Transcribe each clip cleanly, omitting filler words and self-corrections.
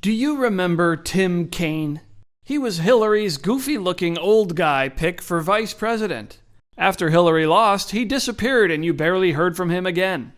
Do you remember Tim Kaine? He was Hillary's goofy-looking old guy pick for vice president. After Hillary lost, he disappeared and you barely heard from him again.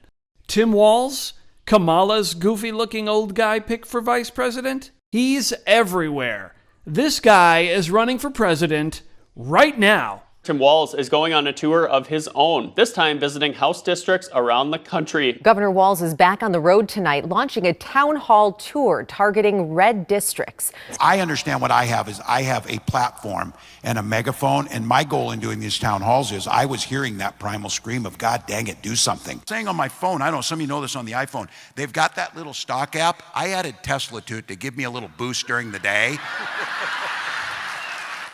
Tim Walz, Kamala's goofy-looking old guy pick for vice president? He's everywhere. This guy is running for president right now. Tim Walz is going on a tour of his own, this time visiting House districts around the country. Governor Walz is back on the road tonight, launching a town hall tour targeting red districts. I understand what I have is I have a platform and a megaphone, and my goal in doing these town halls is I was hearing that primal scream of, God dang it, do something. Saying on my phone, I don't know, some of you know this on the iPhone, they've got that little stock app. I added Tesla to it to give me a little boost during the day.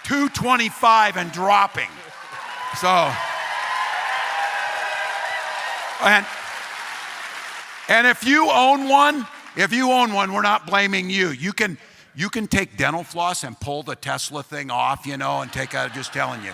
225 and dropping. So, and if you own one, we're not blaming you. You can take dental floss and pull the Tesla thing off, and take out, just telling you.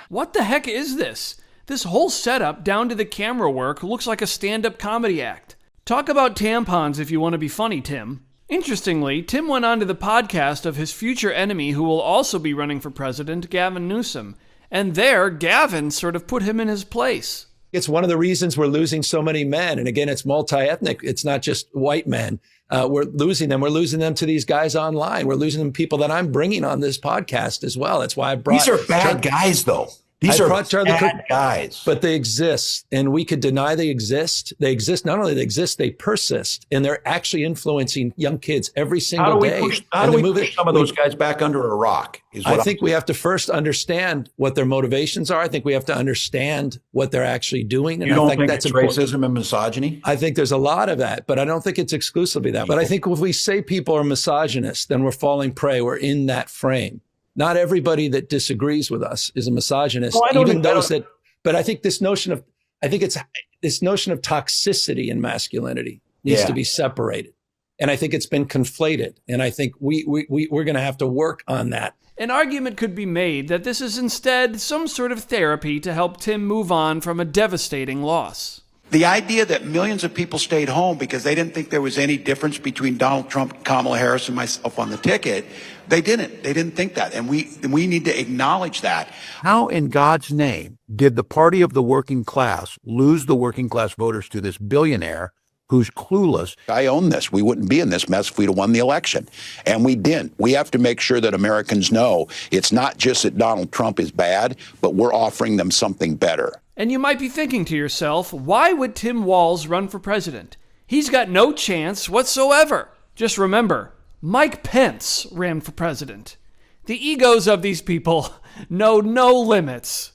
What the heck is this? This whole setup, down to the camera work, looks like a stand-up comedy act. Talk about tampons if you want to be funny, Tim. Interestingly, Tim went on to the podcast of his future enemy who will also be running for president, Gavin Newsom. And there, Gavin sort of put him in his place. It's one of the reasons we're losing so many men. And again, it's multi-ethnic. It's not just white men. We're losing them. We're losing them to these guys online. We're losing them to people that I'm bringing on this podcast as well. That's why I brought... These are bad guys, though. These are bad guys. But they exist, and we could deny they exist. They exist. Not only they exist, they persist, and they're actually influencing young kids every single day. How do we push some of those guys back under a rock? I think we have to first understand what their motivations are. I think we have to understand what they're actually doing. And you don't think think that's it's racism and misogyny? I think there's a lot of that, but I don't think it's exclusively that. But I think if we say people are misogynist, then we're falling prey. We're in that frame. Not everybody that disagrees with us is a misogynist, but I think this notion of toxicity and masculinity needs to be separated. And I think it's been conflated. And I think we're going to have to work on that. An argument could be made that this is instead some sort of therapy to help Tim move on from a devastating loss. The idea that millions of people stayed home because they didn't think there was any difference between Donald Trump, Kamala Harris, and myself on the ticket, they didn't think that. And we need to acknowledge that. How in God's name did the party of the working class lose the working class voters to this billionaire who's clueless? I own this. We wouldn't be in this mess if we'd have won the election. And we didn't. We have to make sure that Americans know it's not just that Donald Trump is bad, but we're offering them something better. And you might be thinking to yourself, why would Tim Walz run for president? He's got no chance whatsoever. Just remember, Mike Pence ran for president. The egos of these people know no limits.